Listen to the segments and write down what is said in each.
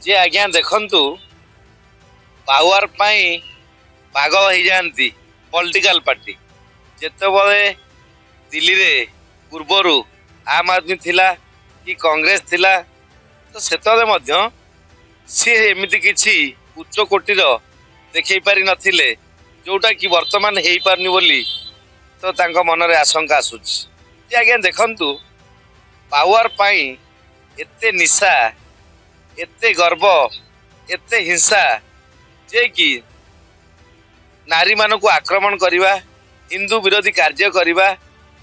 जे आज्ञा देखंतु पावर पाई पागल हो जाती पॉलिटिकल पार्टी जिते दिल्ली रे पूर्वर आम आदमी थिला कि कांग्रेस थिला तो सेतले सी एमती किसी उच्च कोटीर देखई पारि नथिले जोटा कि वर्तमान हो पारनी बोली तो तांको मनरे आशंका आसुची आज्ञा देखंतु पावर पाई एते निशा एते गर्व एते हिंसा जे कि नारी मानक आक्रमण करवा हिंदू विरोधी कार्य करवा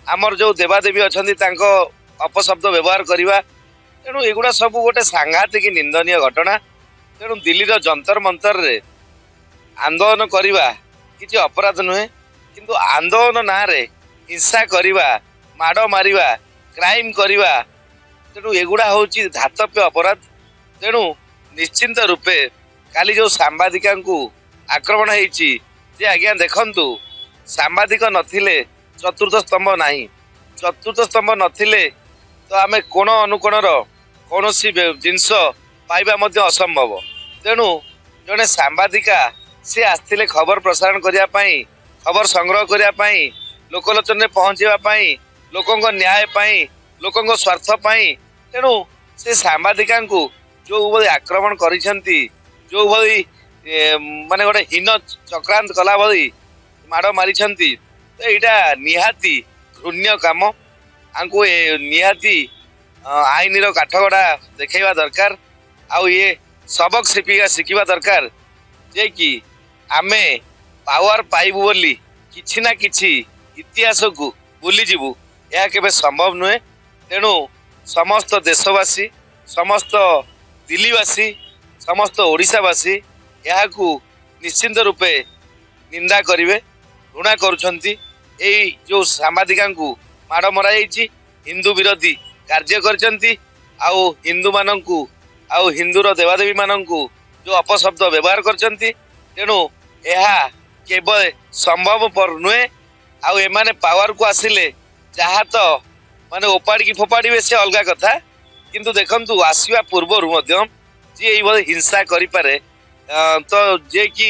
आमर जो देवादेवी अच्छा तांको अपशब्द व्यवहार करवा तेणु एगुड़ा सब गोटे सांघातिक निंदनीय घटना तेणु दिल्ली जंतर मंतर रे आंदोलन करवा किसी अपराध नुहे किंतु आंदोलन ना रे हिंसा करवा माड़ मारिवा क्राइम करवा तेणु एगुड़ा हूँ धातव्य अपराध तेणु निश्चिंत रूपे काली जो सांबादिका आक्रमण होती आज्ञा देखंतु सांबादिक नथिले चतुर्थ स्तंभ नहीं चतुर्थ स्तंभ नथिले तो आमे कोण अनुकोणर कौन जिनस पाइबा मध्य असंभव तेणु जड़े सांबादिका सी आसते खबर प्रसारण करने खबर संग्रह करने लोकलोचन में पहुँचापी लोकों न्याय लोकों स्वार्थ तेणु से सांबादिका जो भाई आक्रमण करिसेंती जो भाई माने गोटे हीन चक्रांत कला भाई माड़ मारिछंती तो यहाँ निहाती घृण्य काम आंको निहाती आईन काठगड़ा देखा दरकार आउ ये सबक शिखा दरकार जे कि आमे पावर पाइबू बोली किछि ना किछि इतिहास को भूली जीवु यह केबे संभव नुहे तेणु समस्त देशवासी समस्त दिल्लीवासी समस्त ओडिशावासी यह निश्चिंत रूपे निंदा करिवे घृणा करुछंती एई जो सांबादिका माड़ मरा हिंदू विरोधी कार्य करचंती आउ हिंदू मानंकु आउ हिंदूर देवादेवी मानंकु जो अपशब्द व्यवहार करचंती तेणु यह केवल संभव पर नुहे आउ एमाने पावर को आसिले जहाँ तो माने ओपाड़ी फोपाड़ी से अलग कथा किंतु देखंतु आसीबा पूर्वरु मध्य जे एई भली हिंसा करि पारे तो जे कि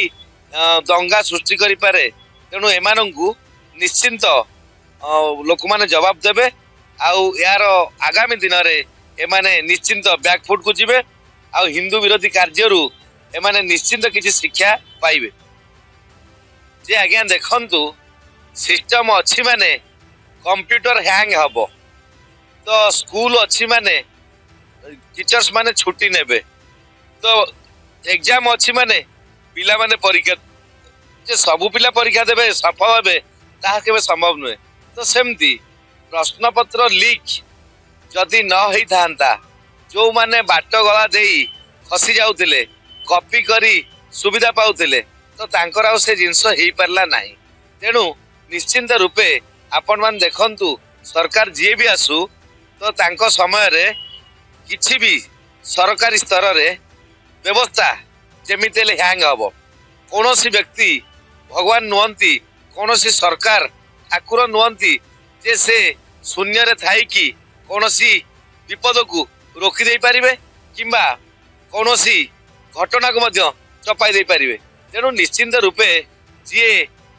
दंगा सृष्टि करि पारे तेणु एमानंकु निश्चिंत लोक माने जवाब देबे आउ यार आगामी दिन रे एमाने निश्चिंत बैकफुट को जिबे आउ हिंदू विरोधी कार्यरु एमाने निश्चिंत किसी शिक्षा पाइबे जे आज्ञा देखंतु सिस्टम अच्छी माने कंप्यूटर हैंग हबो तो स्कूल अच्छी माने टीचर्स माने छुट्टी नेबे तो एग्जाम अच्छी माने पिला माने परीक्षा जे सबु पिला परीक्षा देबे सफल हेबे ताहा केबे संभव नुहे तो सेमती प्रश्न पत्र लीक जदि न होई थांता जो माने बाट गला देई खसी जाउतिले कॉपी करी सुविधा पाउतिले तो तांकर आउ से जिंस हेई परला नाही तेणु निश्चिंत रूपे आपण मान देखंतु सरकार जी भी आसु तो तांको समय रे किछि भी सरकारी स्तर रे व्यवस्था जेमिते हैंग हबो कौनसी व्यक्ति भगवान नुहंती कौनसी सरकार ठाकुर नुहंती जे से शून्य रे थाई कि कौनसी विपद को रोकी दे पारिबे किंबा कौनसी घटना को मध्य चपाई दे पारिबे तेणु निश्चिंत रूपे जी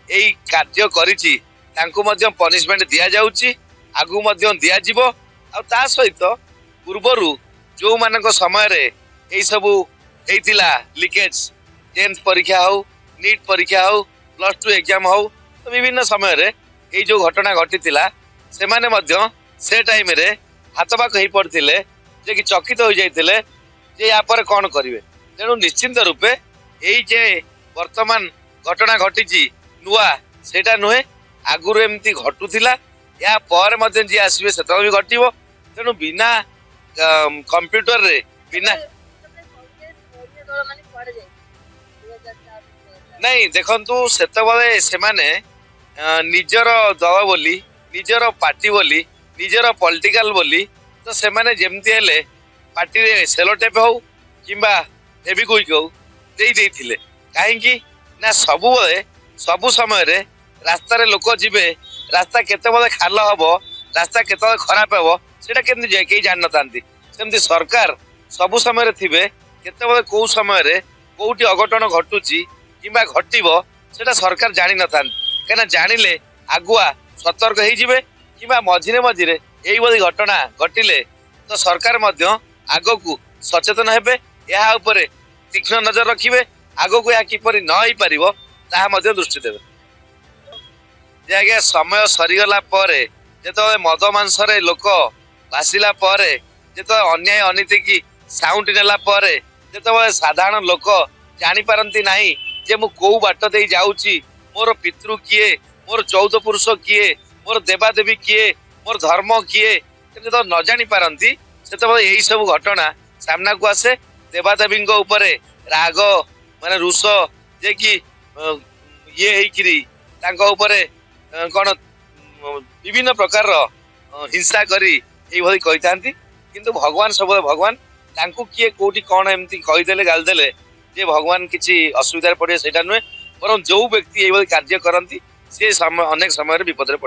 एई कार्य करिछि तांको मध्य पनिशमेंट दिया जाउछि आगु मध्य दिया जिवो आ ता सहित पूर्वरु जो मानक समय रे एई सबु हेतिला लीकेज 10th परीक्षा हो नीट परीक्षा हो +2 एग्जाम हो तो विभिन्न समय रे एई जो घटना घटितिला से माने मध्य से टाइम रे हाथबाक हो पड़थिले जे कि चकित हो जाइतिले जे या पर कोन करिवे तेणु निश्चिंत रूपे एई जे वर्तमान घटना घटिची नुआ सेटा नुहे आगुरु एमती घटुथिला या पर मध्य जे आसीबे सेता भी घटिबो तेणु बिना कंप्यूटर रे बिना नहीं देखंतु सेतबले से माने निजर दल बोली निजर पार्टी बोली निजर पॉलिटिकल बोली तो से माने जेमती हेले पार्टी रे सेलो टेप हो किंबा फेविक्विक हो देई देथिले काहेकि ना सबु समय रे रास्ता रे लोक जिबे रास्ता केते बले खाल हबो रास्ता केते खराब हबो सेटा केमति जे केई जान नतांती सेमति सरकार सबु समय रे थिबे केतेबेले कोउ समय रे कोउटी अघटन घटुची किंबा घटिबो सेटा सरकार जानि नथान केना जानिले आगुआ सतर्क हेई जिवे किंबा मझिरे मझिरे एई बली घटना घटिले तो सरकार मध्य आगकू सचेतन हेबे या उपरे तीक्ष्ण नजर रखिबे आगकू या किपरि न होई परिबो ताहा मध्य दृष्टि देबे जे आगे समय सरीगला परे जेतबेले मद मांसरे लोक भासिला परे जेतबेले अन्याय अनीति की साउंड नेला परे जेतबेले साधारण लोक जानि पारंती नाही जे मु कोउ बाट देई जाउची मोर पितृ किए मोर 14 पुरुष किए मोर देवादेवी किए मोर धर्म किए तो न जानि पारंती सेतबेले एही सब घटना सामना को आसे देवादेवी उपरे राग माने रुष जे कि ये हेकिरी तांको उपरे कौन विभिन्न प्रकार हिंसा करी एई भली कहि थांती किंतु भगवान सब भगवान तांको किए कोठी कौन एमती कहि देले गाल देले जे भगवान किछि असुविधा पड़े सेटा नुहे बरं जो व्यक्ति एई भली कार्य करंती से समय अनेक समय विपद रे पड़े।